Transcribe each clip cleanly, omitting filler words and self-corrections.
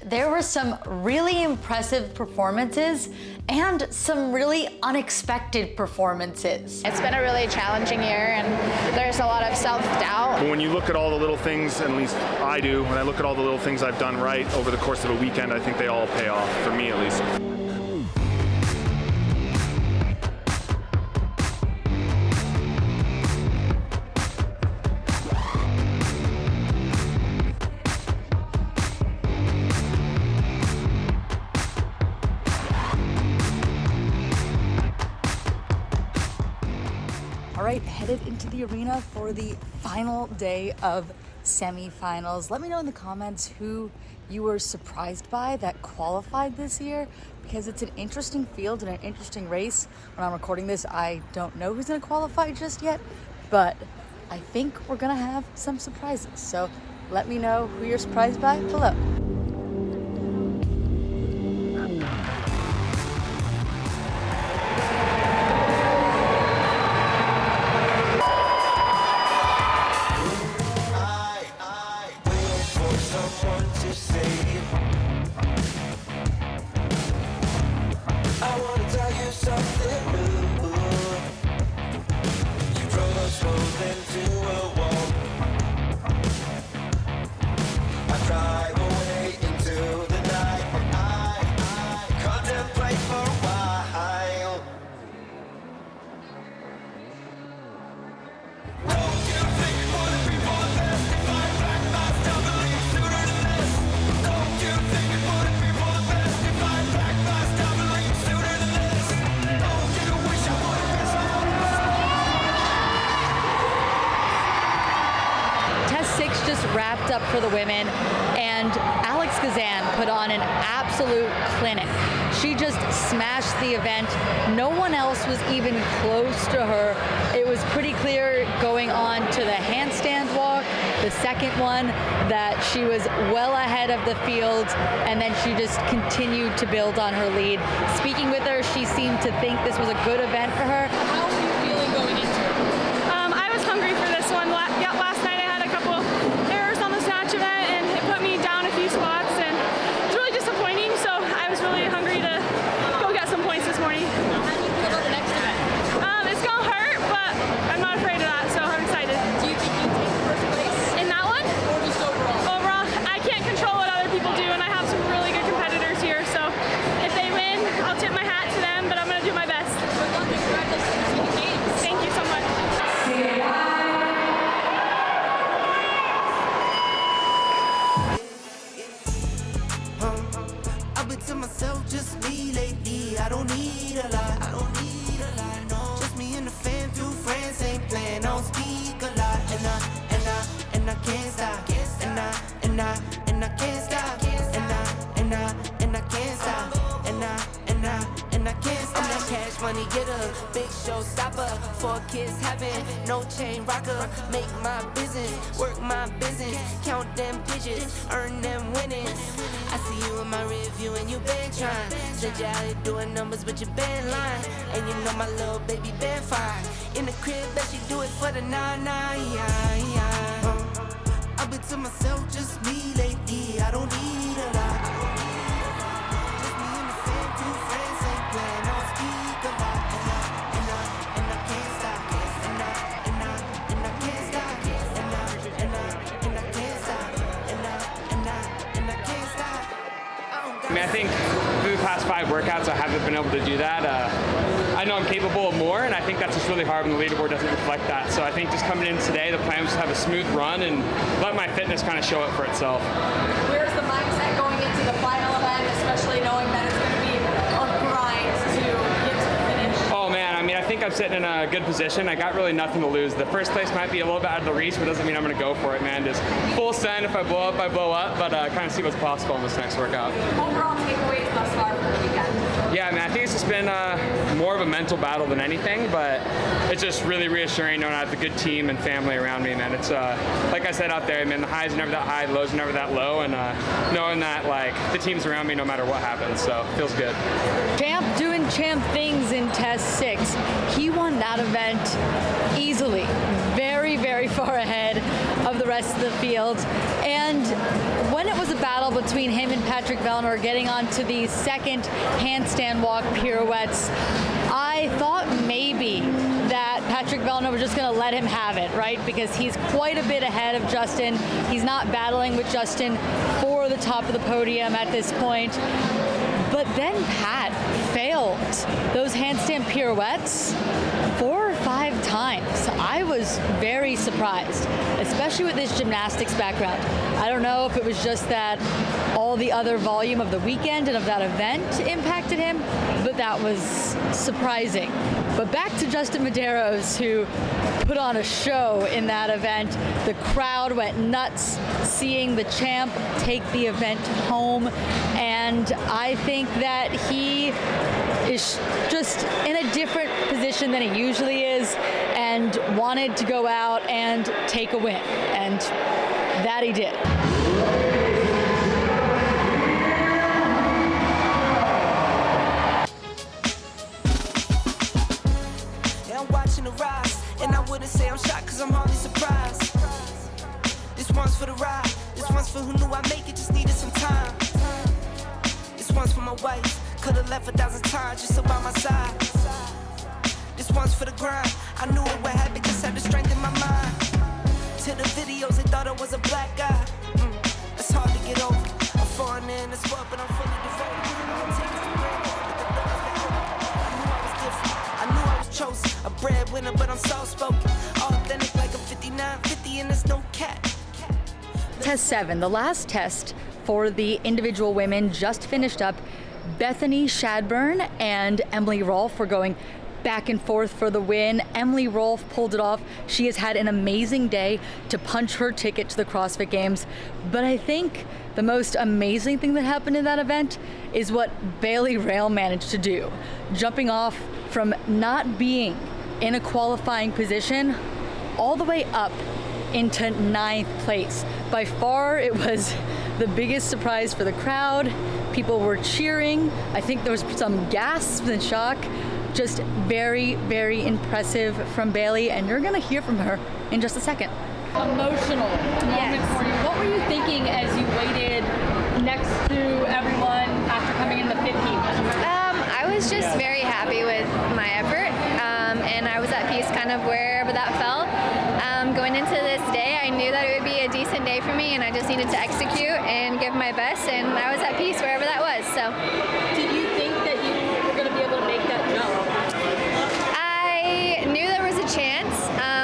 there were some really impressive performances and some really unexpected performances. It's been a really challenging year and there's a lot of self-doubt. But when you look at all the little things, at least I do, when I look at all the little things I've done right over the course of a weekend, I think they all pay off, for me at least. Headed into the arena for the final day of semifinals. Let me know in the comments who you were surprised by that qualified this year, because it's an interesting field and an interesting race. When I'm recording this, I don't know who's going to qualify just yet, but I think we're going to have some surprises. So let me know who you're surprised by below. Wrapped up for the women, and Gazan put on an absolute clinic. She just smashed the event. No one else was even close to her. It was pretty clear going on to the handstand walk, the second one, that she was well ahead of the field, and then she just continued to build on her lead. Speaking with her, she seemed to think this was a good event for her. How were you feeling going into it? I was hungry for this one. Last night I had a couple errors on the snatch event and it put me down a few spots, and it's really disappointing, so I was really hungry to go get some points this morning. How do you feel about the next event? It's gonna hurt, but I'm not afraid of that, so I'm excited. Do you think you take first place? In that one? Or just overall? Overall, I can't control what other people do, and I have some really good competitors here, so if they win, I'll tip my hat to them, but I'm gonna do my best. Good luck, congratulations on the games. Thank you so much. I've been to myself, just me lately. I don't need a lot. No. Just me and the fam, few friends ain't playing. I don't speak a lot, and I can't stop. And I can't stop. And I can't stop. And I can't stop. I'm that cash money getter, big showstopper. 4 kids having no chain rocker. Make my business, work my business, count them digits, earn them winnings. I see you in my review and you been trying. Said you out here doing numbers but you been lying. And you know my little baby been fine. In the crib, bet she do it for the 9-9. I've been to myself, just me lately. I don't need a lot. Just me and the fam, 2 friends ain't playing. I don't speak a lot. And I can't stop. And I can't stop. And I can't stop. And I can't stop. I mean, I think through the past 5 workouts, I haven't been able to do that. I know I'm capable of more, and I think that's just really hard when the leaderboard doesn't reflect that. So I think just coming in today, the plan was to have a smooth run and let my fitness kind of show it for itself. Where's the mindset going into the final event, especially knowing that it's going to be a grind to get to the finish? Oh man, I mean, I think I'm sitting in a good position. I got really nothing to lose. The first place might be a little bit out of the reach, but doesn't mean I'm going to go for it, man. Just full send. If I blow up, I blow up, but kind of see what's possible in this next workout. Overall takeaways thus far from the weekend? Yeah, I mean, I think it's just been more of a mental battle than anything, but it's just really reassuring knowing I have a good team and family around me, man. It's like I said out there, man, the highs are never that high, the lows are never that low, and knowing that like the team's around me no matter what happens, so it feels good. Champ doing champ things in test 6. He won that event easily, very, very far ahead of of the rest of the field. And when it was a battle between him and Patrick Vellner getting onto the second handstand walk pirouettes, I thought maybe that Patrick Vellner was just going to let him have it, right? Because he's quite a bit ahead of Justin. He's not battling with Justin for the top of the podium at this point. But then Pat failed those handstand pirouettes 4 or 5 times. I was very surprised, especially with his gymnastics background. I don't know if it was just that all the other volume of the weekend and of that event impacted him, but that was surprising. But back to Justin Medeiros, who put on a show in that event. The crowd went nuts seeing the champ take the event home, and I think that he is just in a different position than he usually is and wanted to go out and take a win, and that he did. The rise, and I wouldn't say I'm shocked cause I'm hardly surprised. This one's for the ride, this one's for who knew I'd make it, just needed some time. This one's for my wife, could've left 1,000 times just so by my side. This one's for the grind, I knew it would happen, just had the strength in my mind. To the videos, they thought I was a black guy. It's hard to get over, I'm foreigner in this world, but I'm fully devoted. I don't take it for granted, but the love is that I knew I was different, I knew I was chosen. A breadwinner, but I'm soft-spoken. Authentic like a 59-50 and there's no cap. Test 7, the last test for the individual women, just finished up. Bethany, Shadburne, and Emily Rolfe were going back and forth for the win. Emily Rolfe pulled it off. She has had an amazing day to punch her ticket to the CrossFit Games. But I think the most amazing thing that happened in that event is what Baylee Rayl managed to do. Jumping off from not being in a qualifying position all the way up into 9th place. By far, it was the biggest surprise for the crowd. People were cheering. I think there was some gasps and shock. Just very, very impressive from Baylee, and you're gonna hear from her in just a second. Emotional moment for you. What were you thinking as you waited next to everyone after coming in the 15th? I was just very happy with my effort, and I was at peace kind of wherever that fell. Going into this day, I knew that it would be a decent day for me, and I just needed to execute and give my best, and I was at peace wherever that was. So, did you think that you were going to be able to make that jump? I knew there was a chance,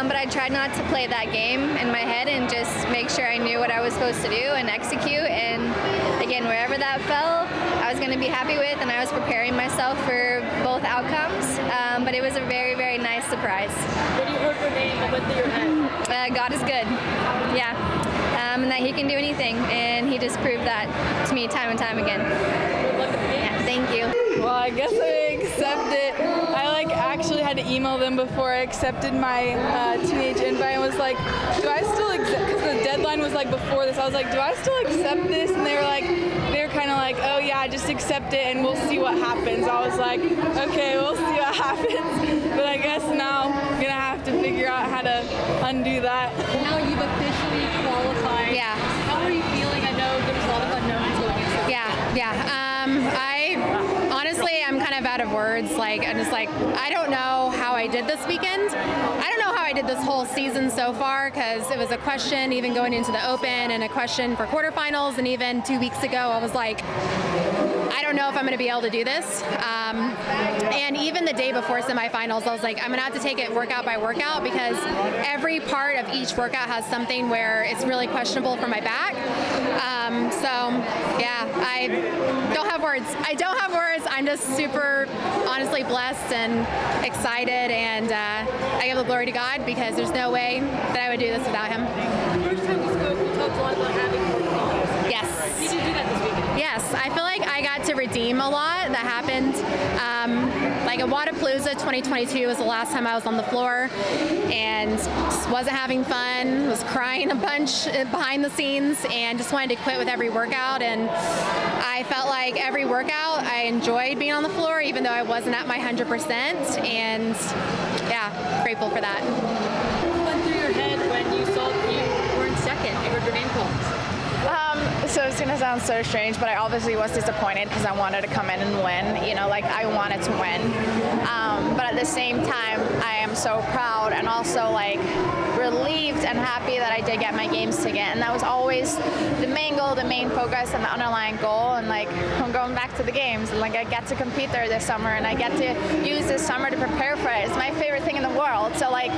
but I tried not to play that game in my head and just make sure I knew what I was supposed to do and execute. And again, wherever that fell, I was going to be happy with, and I was preparing myself for both outcomes. But it was a very, very nice surprise. When you heard your name, what went through your head? God is good. Yeah. And that he can do anything, and he just proved that to me time and time again. Yeah, thank you. Well, I guess I accept it. I actually had to email them before I accepted my teenage invite and was like, do I still accept, because the deadline was before this, I was like, do I still accept this? And they were kind of like, oh yeah, just accept it and we'll see what happens. I was like, okay, we'll see what happens. But I guess now I'm gonna have to figure out how to undo that. Now you've officially qualified. Yeah. How are you feeling? I know there's a lot of unknowns going into it. Yeah. I'm kind of out of words. I'm just I don't know how I did this weekend. I don't know how I did this whole season so far, because it was a question even going into the Open and a question for quarterfinals, and even 2 weeks ago I was like, I don't know if I'm going to be able to do this. And even the day before semifinals, I was like, I'm going to have to take it workout by workout, because every part of each workout has something where it's really questionable for my back. I don't have words. I'm just super honestly blessed and excited, and I give the glory to God, because there's no way that I would do this without him. The first time we spoke, we talked a lot about having more followers. Yes. Did you do that this weekend? Yes, I feel like I got to redeem a lot that happened. At Wadapalooza 2022 was the last time I was on the floor, and just wasn't having fun, was crying a bunch behind the scenes, and just wanted to quit with every workout. And I felt like every workout I enjoyed being on the floor, even though I wasn't at my 100%, and yeah, grateful for that. What went through your head when you saw you were in your name called? So it's gonna sound so strange, but I obviously was disappointed because I wanted to come in and win. You know, like I wanted to win. But at the same time, I am so proud and also like relieved and happy that I did get my games ticket. And that was always the main goal, the main focus, and the underlying goal. And like I'm going back to the games, and like I get to compete there this summer, and I get to use this summer to prepare for it. It's my favorite thing in the world. So like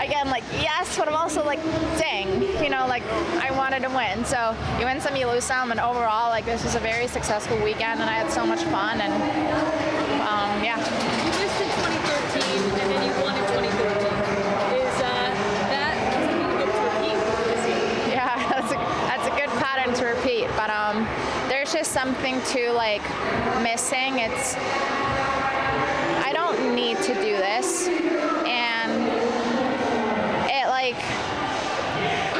again, like yes, but I'm also like dang, you know, like I wanted to win. So you win some, you lose some, and overall, like this was a very successful weekend, and I had so much fun. And yeah. You missed in 2013, and then you won in 2014. Is that something you hope to repeat this year? Yeah, that's a good pattern to repeat. But there's just something to like missing. It's I don't need to do this, and it like.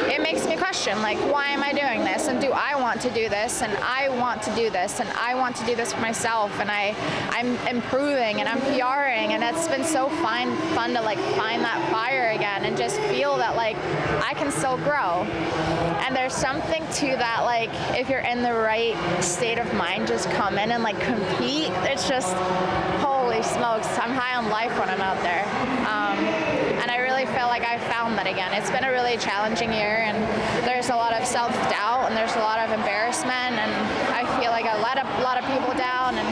It makes me question, like, why am I doing this? And do I want to do this? And I want to do this. And I want to do this for myself. And I'm improving and I'm PRing. And it's been so fun to, like, find that fire again and just feel that, like, I can still grow. And there's something to that, like, if you're in the right state of mind, just come in and, like, compete. It's just, holy smokes, I'm high on life when I'm out there. And I really feel like I found that again. It's been a really challenging year, and there's a lot of self-doubt, and there's a lot of embarrassment, and I feel like I let a lot of people down, and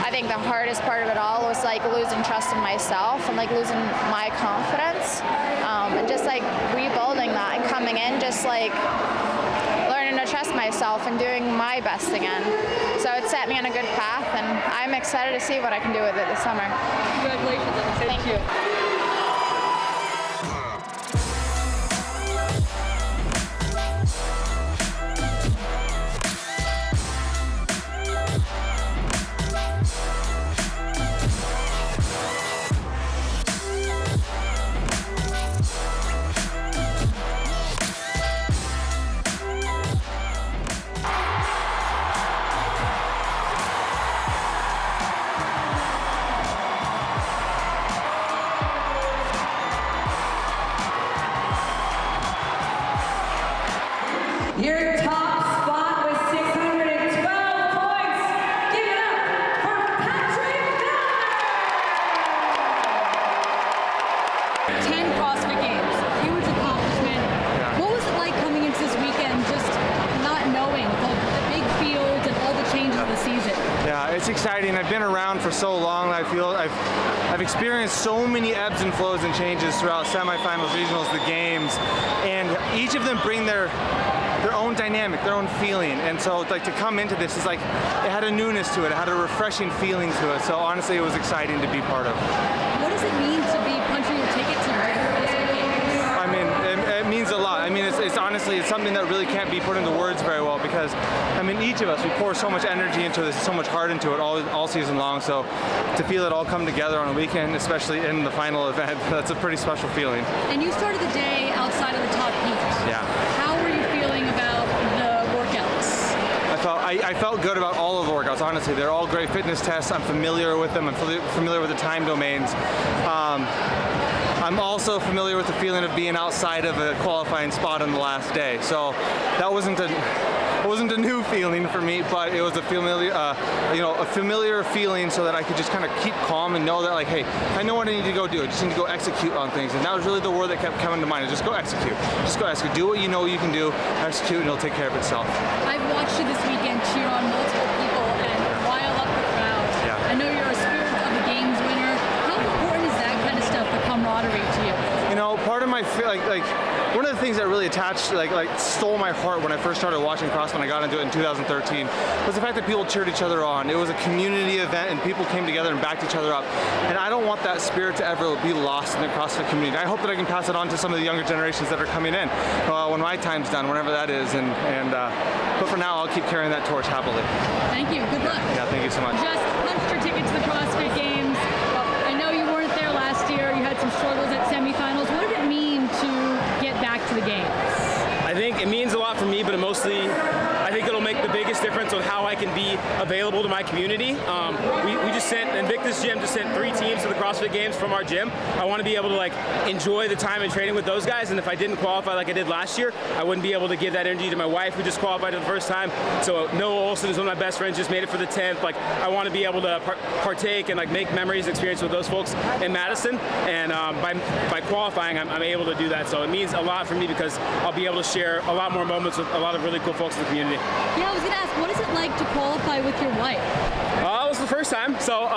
I think the hardest part of it all was like losing trust in myself and like losing my confidence, and just like rebuilding that and coming in just like learning to trust myself and doing my best again. So it set me on a good path, and I'm excited to see what I can do with it this summer. Congratulations. Thank you. Your top spot with 612 points. Give it up for Katrin. 10 CrossFit Games, huge accomplishment. What was it like coming into this weekend, just not knowing the big field and all the changes of the season? Yeah, it's exciting. I've been around for so long. I feel I've experienced so many ebbs and flows and changes throughout semifinals, regionals, the games, and each of them bring their own dynamic, their own feeling. And so like to come into this is like, it had a newness to it. It had a refreshing feeling to it. So honestly, it was exciting to be part of. What does it mean to be punching your ticket to CrossFit Games? I mean, it means a lot. I mean, it's honestly, it's something that really can't be put into words very well because, I mean, each of us, we pour so much energy into this, so much heart into it all season long. So to feel it all come together on a weekend, especially in the final event, that's a pretty special feeling. And you started the day outside of the top heat. Yeah. How were you feeling about the workouts? I felt good about all of the workouts, honestly. They're all great fitness tests. I'm familiar with them. I'm familiar with the time domains. I'm also familiar with the feeling of being outside of a qualifying spot on the last day. So that wasn't a new feeling for me, but it was a familiar, a familiar feeling so that I could just kind of keep calm and know that like, hey, I know what I need to go do. I just need to go execute on things. And that was really the word that kept coming to mind, is just go execute. Just go execute. Do what you know you can do, execute, and it'll take care of itself. I've watched you this weekend cheer on multiple people and rile up the crowd. Yeah. I know you're a Spirit of the Games winner. How important is that kind of stuff, the camaraderie to you? You know, part of my like one of the things that really attached, like stole my heart when I first started watching CrossFit, when I got into it in 2013, was the fact that people cheered each other on. It was a community event, and people came together and backed each other up. And I don't want that spirit to ever be lost in the CrossFit community. I hope that I can pass it on to some of the younger generations that are coming in when my time's done, whenever that is. But for now, I'll keep carrying that torch happily. Thank you. Good luck. Yeah, thank you so much. Just punched your ticket to the CrossFit Games. I know you weren't there last year. You had some struggles at semifinals. What did it mean to get back to the games? I think it means a lot for me, but I think it'll make the biggest difference on how I can be available to my community. We just sent, Invictus Gym just sent 3 teams to the CrossFit Games from our gym. I want to be able to like enjoy the time and training with those guys, and if I didn't qualify like I did last year, I wouldn't be able to give that energy to my wife who just qualified for the first time. So Noah Olson is one of my best friends, just made it for the 10th. Like I want to be able to partake and like make memories, experience with those folks in Madison, and by qualifying, I'm able to do that. So it means a lot for me because I'll be able to share a lot more moments with a lot of really cool folks in the community. Yeah, I was gonna ask, what is it like to qualify with your wife? It was the first time, so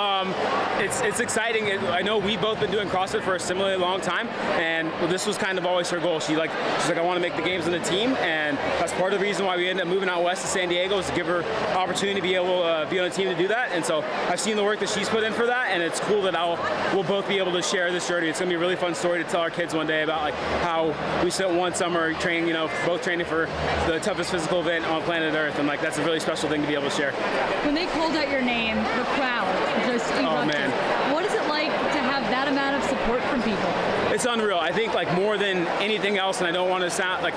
it's exciting. I know we've both been doing CrossFit for a similarly long time, and this was kind of always her goal. She's like, I want to make the games on the team, and that's part of the reason why we ended up moving out west to San Diego, is to give her opportunity to be able to be on a team to do that. And so I've seen the work that she's put in for that, and it's cool that we'll both be able to share this journey. It's gonna be a really fun story to tell our kids one day about like how we spent one summer training, both training for the toughest physical event on planet Earth, and like that's a really special thing to be able to share. When they called out your name, the crowd just erupted. Oh man. What is it like to have that amount of support from people? It's unreal. I think like more than anything else, and I don't want to sound like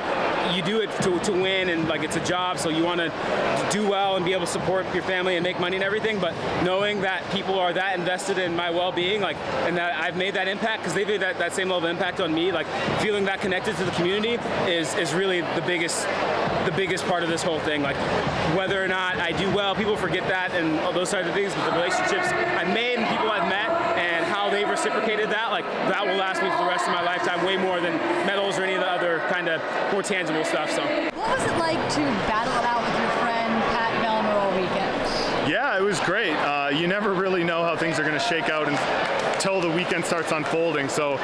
you do it to win, and like it's a job, so you want to do well and be able to support your family and make money and everything, but knowing that people are that invested in my well-being, like, and that I've made that impact because they've made that same level of impact on me, like feeling that connected to the community is really the biggest part of this whole thing. Like whether or not I do well, people forget that and all those types of things, but the relationships I've made and people I've met and how they've reciprocated that, like that will last me for the rest of my lifetime, way more than medals or any of the other kind of more tangible stuff. So what was it like to battle it out with your friend Pat Velmer all weekend? Yeah, it was great. You never really know how things are going to shake out until the weekend starts unfolding. So,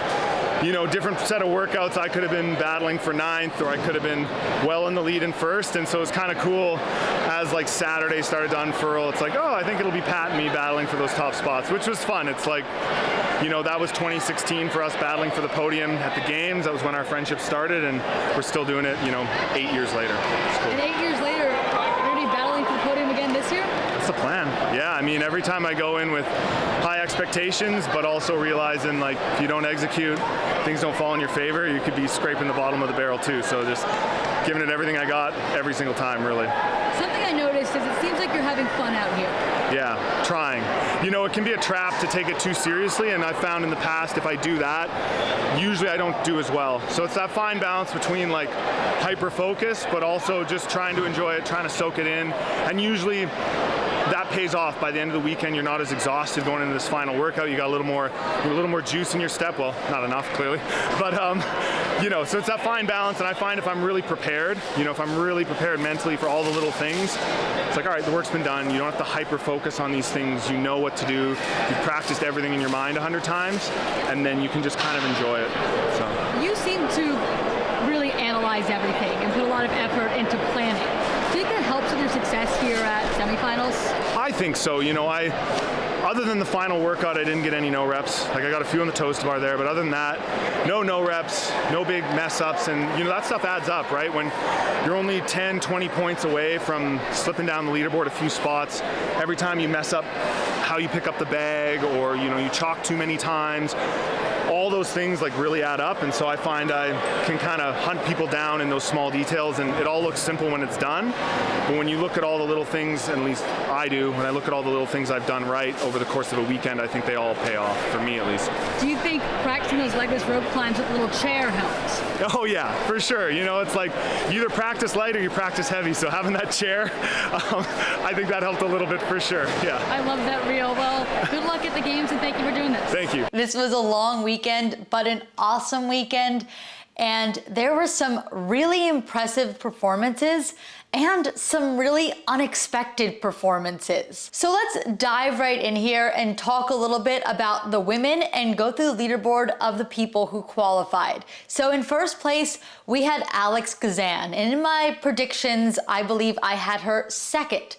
different set of workouts. I could have been battling for 9th, or I could have been well in the lead in 1st. And so it's kind of cool as like Saturday started to unfurl. It's like, oh, I think it'll be Pat and me battling for those top spots, which was fun. It's like, that was 2016 for us battling for the podium at the games. That was when our friendship started, and we're still doing it, 8 years later. It's cool. And 8 years later, you're going to be battling for the podium again this year? That's the plan. Yeah, every time I go in with high expectations, but also realizing like if you don't execute, things don't fall in your favor, you could be scraping the bottom of the barrel too. So just giving it everything I got every single time, really. Something I noticed is it seems like you're having fun out here. Yeah, trying. It can be a trap to take it too seriously, and I've found in the past if I do that, usually I don't do as well. So it's that fine balance between like hyper focus, but also just trying to enjoy it, trying to soak it in, and usually that pays off. By the end of the weekend, you're not as exhausted going into this final workout. You got a little more juice in your step. Well, not enough, clearly, but so it's that fine balance. And I find if I'm really prepared, if I'm really prepared mentally for all the little things, it's like, all right, the work's been done. You don't have to hyper focus on these things. You know what to do. You've practiced everything in your mind 100 times, and then you can just kind of enjoy it. So you seem to really analyze everything and put a lot of effort into planning. Do you think that helps with your success here at Semifinals? I think so. Other than the final workout, I didn't get any no reps. Like I got a few on the toast bar there, but other than that, no reps, no big mess ups, and that stuff adds up, right? When you're only 10, 20 points away from slipping down the leaderboard a few spots, every time you mess up how you pick up the bag, or you chalk too many times, all those things like really add up. And so I find I can kind of hunt people down in those small details, and it all looks simple when it's done. But when you look at all the little things, at least I do, when I look at all the little things I've done right over the course of a weekend, I think they all pay off, for me at least. Do you think practicing those legless rope climbs with a little chair helps? Oh yeah, for sure. It's like you either practice light or you practice heavy. So having that chair, I think that helped a little bit for sure. Yeah. I love that, Rayl. Well, good luck at the games, and thank you for doing this. Thank you. This was a long weekend, but an awesome weekend. And there were some really impressive performances and some really unexpected performances. So let's dive right in here and talk a little bit about the women and go through the leaderboard of the people who qualified. So in first place, we had Alex Gazan. And in my predictions, I believe I had her second.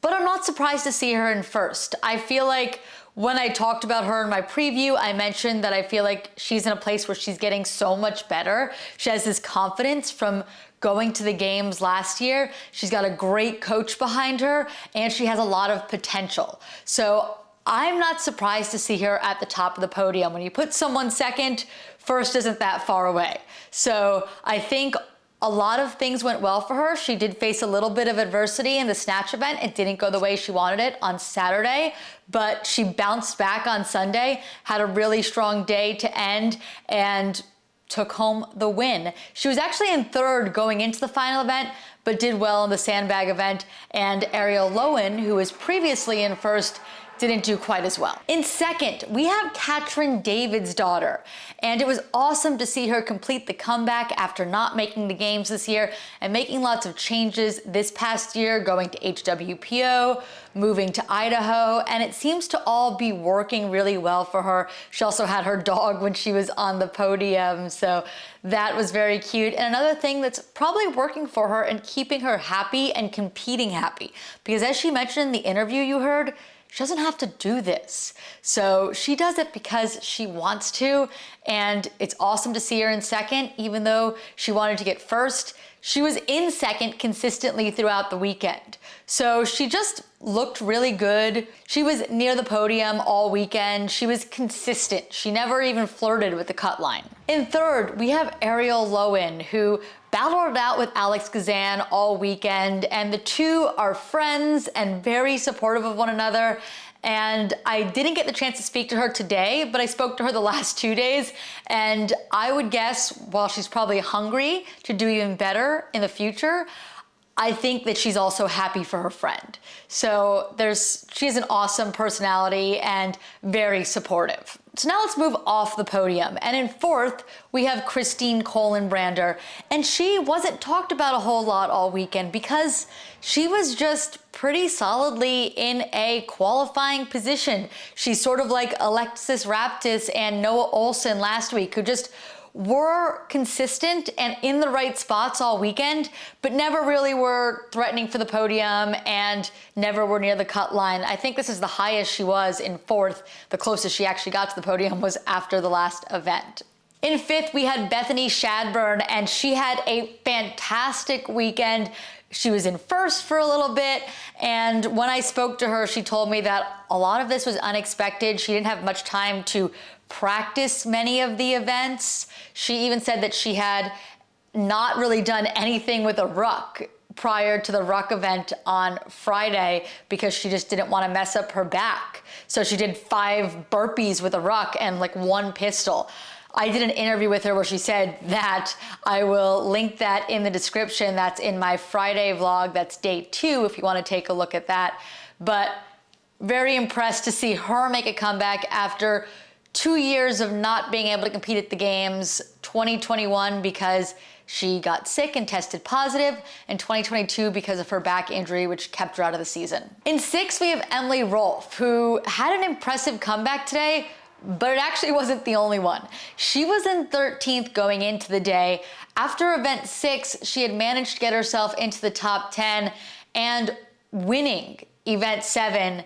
But I'm not surprised to see her in first. I feel like when I talked about her in my preview, I mentioned that I feel like she's in a place where she's getting so much better. She has this confidence from going to the games last year. She's got a great coach behind her, and she has a lot of potential. So I'm not surprised to see her at the top of the podium. When you put someone second, first isn't that far away. So I think A lot of things went well for her. She did face a little bit of adversity in the snatch event. It didn't go the way she wanted it on Saturday, but she bounced back on Sunday, had a really strong day to end, and took home the win. She was actually in third going into the final event, but did well in the sandbag event, and Rayl Lowen, who was previously in first, didn't do quite as well. In second, we have Katrin Davidsdottir, and it was awesome to see her complete the comeback after not making the games this year and making lots of changes this past year, going to HWPO, moving to Idaho, and it seems to all be working really well for her. She also had her dog when she was on the podium, so that was very cute. And another thing that's probably working for her and keeping her happy and competing happy, because as she mentioned in the interview you heard, she doesn't have to do this. So she does it because she wants to, and it's awesome to see her in second, even though she wanted to get first. She was in second consistently throughout the weekend. So she just looked really good. She was near the podium all weekend. She was consistent. She never even flirted with the cut line. In third, we have Rayl Lowen, who battled it out with Gazan all weekend, and the two are friends and very supportive of one another. And I didn't get the chance to speak to her today, but I spoke to her the last 2 days, and I would guess, while she's probably hungry to do even better in the future, I think that she's also happy for her friend. So she has an awesome personality and very supportive. So now let's move off the podium. And in fourth, we have Christine Kohlenbrander. And she wasn't talked about a whole lot all weekend because she was just pretty solidly in a qualifying position. She's sort of like Alexis Raptis and Noah Olsen last week, who just were consistent and in the right spots all weekend, but never really were threatening for the podium and never were near the cut line. I think this is the highest she was in fourth. The closest she actually got to the podium was after the last event. In fifth, we had Bethany Shadburne, and she had a fantastic weekend. She was in first for a little bit, and when I spoke to her, she told me that a lot of this was unexpected. She didn't have much time to practice many of the events. She even said that she had not really done anything with a ruck prior to the ruck event on Friday because she just didn't want to mess up her back. So she did 5 burpees with a ruck and like 1 pistol. I did an interview with her where she said that. I will link that in the description. That's in my Friday vlog. That's day 2 if you want to take a look at that. But very impressed to see her make a comeback after 2 years of not being able to compete at the games. 2021 because she got sick and tested positive, and 2022 because of her back injury, which kept her out of the season. In 6th, we have Emily Rolfe, who had an impressive comeback today, but it actually wasn't the only one. She was in 13th going into the day. After event 6, she had managed to get herself into the top 10, and winning event 7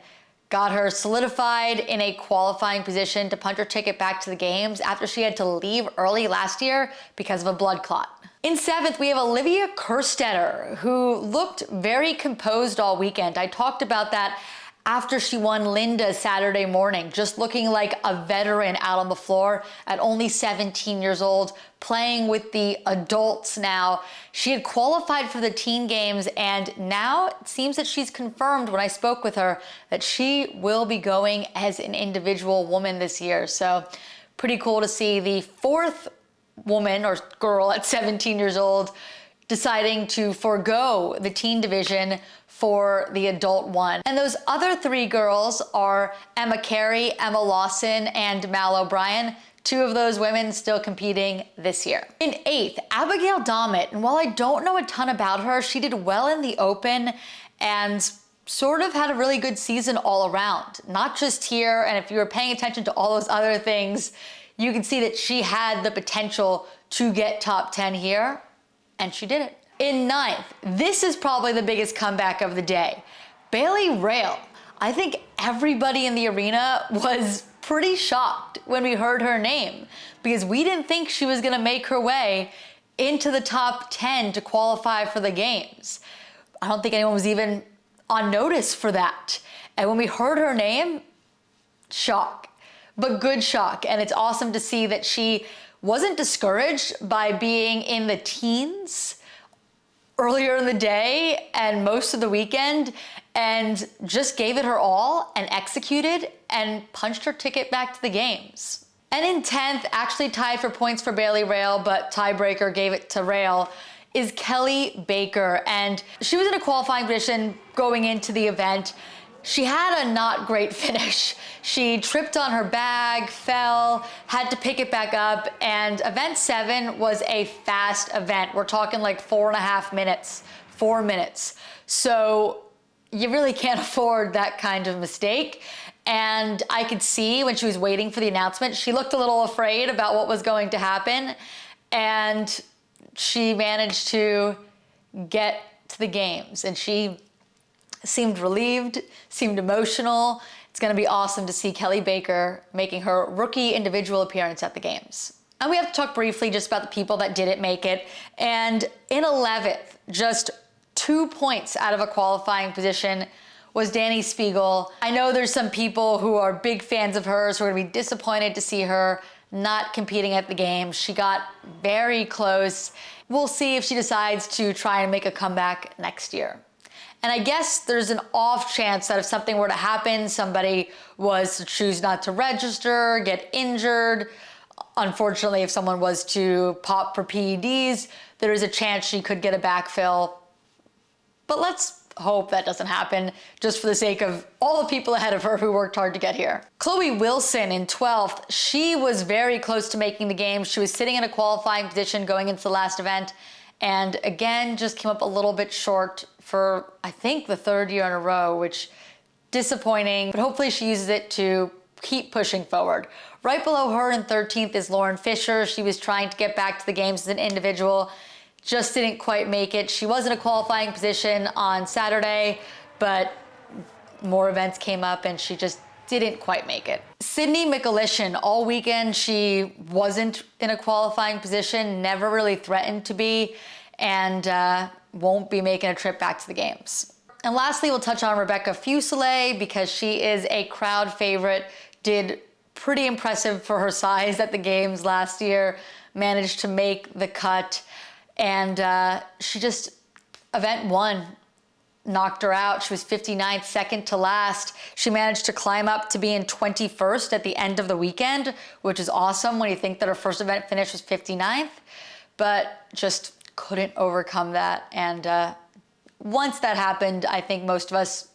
got her solidified in a qualifying position to punch her ticket back to the games after she had to leave early last year because of a blood clot. In 7th, we have Olivia Kerstetter, who looked very composed all weekend. I talked about that after she won Linda Saturday morning, just looking like a veteran out on the floor at only 17 years old, playing with the adults now. She had qualified for the teen games, and now it seems that she's confirmed when I spoke with her that she will be going as an individual woman this year. So pretty cool to see the 4th woman or girl at 17 years old deciding to forego the teen division for the adult one. And those other 3 girls are Emma Carey, Emma Lawson, and Mal O'Brien. 2 of those women still competing this year. In 8th, Abigail Dommett, and while I don't know a ton about her, she did well in the Open and sort of had a really good season all around, not just here. And if you were paying attention to all those other things, you can see that she had the potential to get top 10 here, and she did it. In 9th, this is probably the biggest comeback of the day. Baylee Rayl. I think everybody in the arena was pretty shocked when we heard her name because we didn't think she was gonna make her way into the top 10 to qualify for the games. I don't think anyone was even on notice for that. And when we heard her name, shock, but good shock. And it's awesome to see that she wasn't discouraged by being in the teens earlier in the day and most of the weekend and just gave it her all and executed and punched her ticket back to the games. And in 10th, actually tied for points for Baylee Rayl, but tiebreaker gave it to Rayl, is Kelly Baker. And she was in a qualifying position going into the event. She had a not great finish. She tripped on her bag, fell, had to pick it back up, and event 7 was a fast event. We're talking like 4.5 minutes, 4 minutes. So you really can't afford that kind of mistake. And I could see when she was waiting for the announcement, she looked a little afraid about what was going to happen, and she managed to get to the games, and she seemed relieved, seemed emotional. It's gonna be awesome to see Kelly Baker making her rookie individual appearance at the games. And we have to talk briefly just about the people that didn't make it. And in 11th, just 2 points out of a qualifying position, was Danny Spiegel. I know there's some people who are big fans of hers who are gonna be disappointed to see her not competing at the games. She got very close. We'll see if she decides to try and make a comeback next year. And I guess there's an off chance that if something were to happen, somebody was to choose not to register, get injured. Unfortunately, if someone was to pop for PEDs, there is a chance she could get a backfill. But let's hope that doesn't happen, just for the sake of all the people ahead of her who worked hard to get here. Chloe Wilson in 12th, she was very close to making the game. She was sitting in a qualifying position going into the last event, and again, just came up a little bit short for, I think, the 3rd year in a row, which disappointing, but hopefully she uses it to keep pushing forward. Right below her in 13th is Lauren Fisher. She was trying to get back to the games as an individual, just didn't quite make it. She was in a qualifying position on Saturday, but more events came up and she just didn't quite make it. Sydney McAlishan, all weekend she wasn't in a qualifying position, never really threatened to be, and won't be making a trip back to the games. And lastly, we'll touch on Rebecca Fuselier because she is a crowd favorite, did pretty impressive for her size at the games last year, managed to make the cut. And she just, event 1, knocked her out. She was 59th, second to last. She managed to climb up to be in 21st at the end of the weekend, which is awesome when you think that her first event finish was 59th, but just couldn't overcome that. And once that happened, I think most of us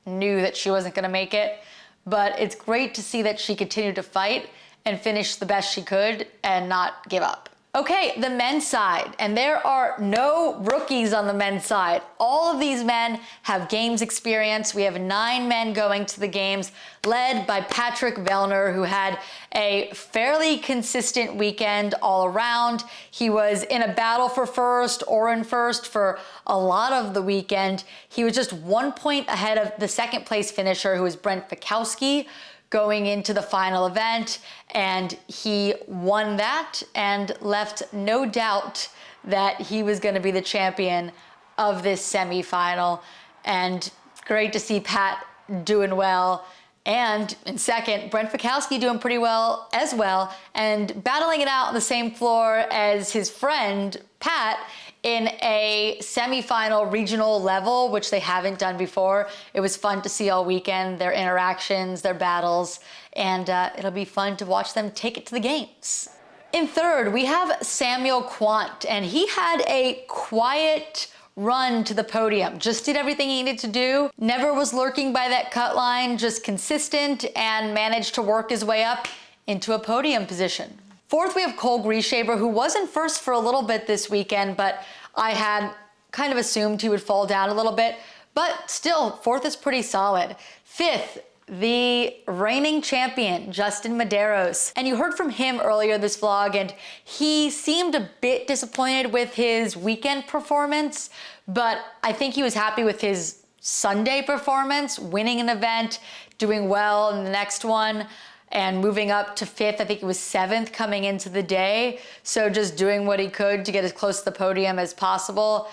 knew that she wasn't gonna make it, but it's great to see that she continued to fight and finish the best she could and not give up. Okay, the men's side, and there are no rookies on the men's side. All of these men have games experience. We have 9 men going to the games, led by Patrick Vellner, who had a fairly consistent weekend all around. He was in a battle for first or in first for a lot of the weekend. He was just 1 point ahead of the second place finisher, who was Brent Fikowski, going into the final event, and he won that and left no doubt that he was going to be the champion of this semifinal. And great to see Pat doing well. And in second, Brent Fikowski doing pretty well as well, and battling it out on the same floor as his friend Pat in a semifinal regional level, which they haven't done before. It was fun to see all weekend, their interactions, their battles, and it'll be fun to watch them take it to the games. In third, we have Samuel Quant, and he had a quiet run to the podium. Just did everything he needed to do. Never was lurking by that cut line, just consistent, and managed to work his way up into a podium position. Fourth, we have Cole Grieshaber, who wasn't first for a little bit this weekend, but I had kind of assumed he would fall down a little bit. But still, fourth is pretty solid. Fifth, the reigning champion, Justin Medeiros. And you heard from him earlier this vlog, and he seemed a bit disappointed with his weekend performance, but I think he was happy with his Sunday performance, winning an event, doing well in the next one, and moving up to 5th. I think it was 7th coming into the day. So just doing what he could to get as close to the podium as possible.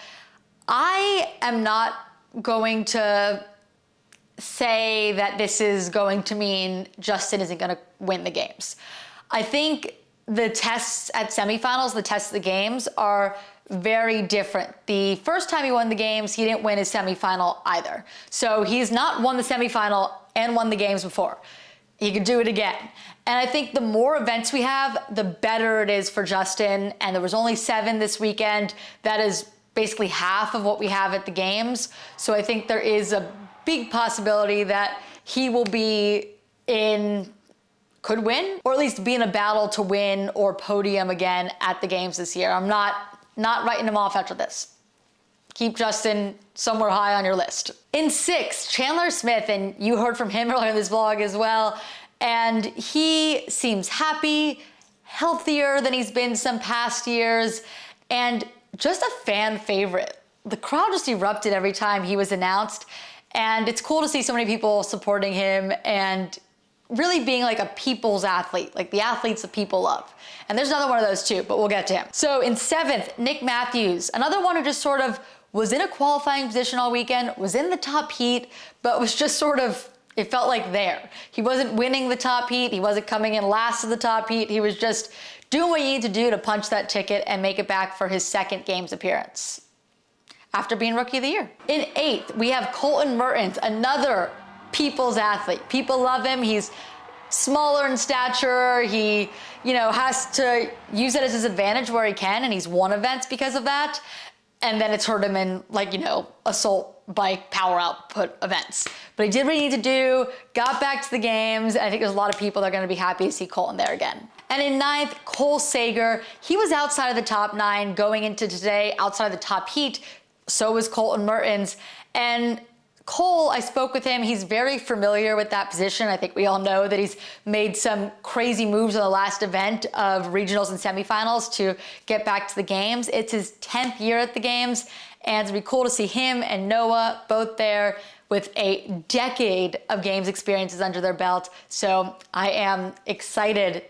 I am not going to say that this is going to mean Justin isn't going to win the games. I think the tests at semifinals, the tests of the games are very different. The first time he won the games, he didn't win his semifinal either. So he's not won the semifinal and won the games before. He could do it again. And I think the more events we have, the better it is for Justin. And there was only 7 this weekend. That is basically half of what we have at the games. So I think there is a big possibility that he will be could win, or at least be in a battle to win or podium again at the games this year. I'm not writing him off after this. Keep Justin somewhere high on your list. In 6, Chandler Smith, and you heard from him earlier in this vlog as well, and he seems happy, healthier than he's been some past years, and just a fan favorite. The crowd just erupted every time he was announced, and it's cool to see so many people supporting him and really being like a people's athlete, like the athletes that people love. And there's another one of those too, but we'll get to him. So in 7th, Nick Matthews, another one who just sort of was in a qualifying position all weekend, was in the top heat, but was just sort of, it felt like there. He wasn't winning the top heat. He wasn't coming in last of the top heat. He was just doing what you need to do to punch that ticket and make it back for his 2nd games appearance after being Rookie of the Year. In 8th, we have Colton Mertens, another people's athlete. People love him. He's smaller in stature. He, has to use it as his advantage where he can, and he's won events because of that. And then it's hurt him in assault bike power output events. But he did what he needed to do, got back to the games, and I think there's a lot of people that are gonna be happy to see Colton there again. And in 9th, Cole Sager. He was outside of the top 9 going into today, outside of the top heat. So was Colton Mertens. And Cole, I spoke with him. He's very familiar with that position. I think we all know that he's made some crazy moves in the last event of regionals and semifinals to get back to the games. It's his 10th year at the games, and it'd be cool to see him and Noah both there with a decade of games experiences under their belt. So I am excited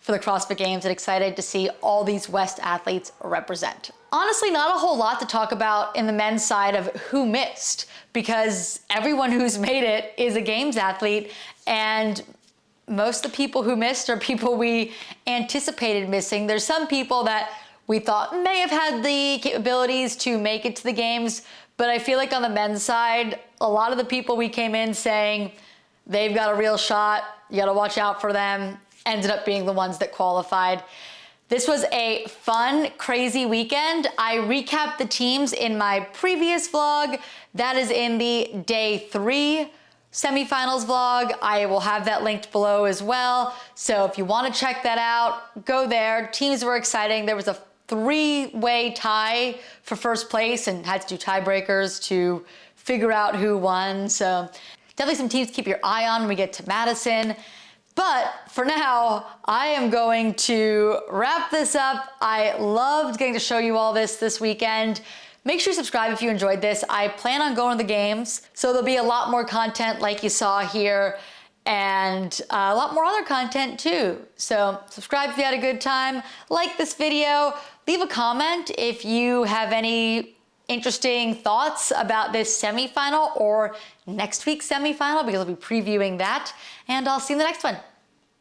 for the CrossFit Games and excited to see all these West athletes represent. Honestly, not a whole lot to talk about in the men's side of who missed, because everyone who's made it is a games athlete, and most of the people who missed are people we anticipated missing. There's some people that we thought may have had the capabilities to make it to the games, but I feel like on the men's side, a lot of the people we came in saying they've got a real shot, you gotta watch out for them, ended up being the ones that qualified. This was a fun, crazy weekend. I recapped the teams in my previous vlog. That is in the day 3 semifinals vlog. I will have that linked below as well. So if you want to check that out, go there. Teams were exciting. There was a 3-way tie for first place and had to do tiebreakers to figure out who won. So definitely some teams to keep your eye on when we get to Madison. But for now, I am going to wrap this up. I loved getting to show you all this weekend. Make sure you subscribe if you enjoyed this. I plan on going to the games, so there'll be a lot more content like you saw here, and a lot more other content too. So subscribe if you had a good time. Like this video. Leave a comment if you have any interesting thoughts about this semifinal or next week's semifinal, because I'll be previewing that. And I'll see you in the next one.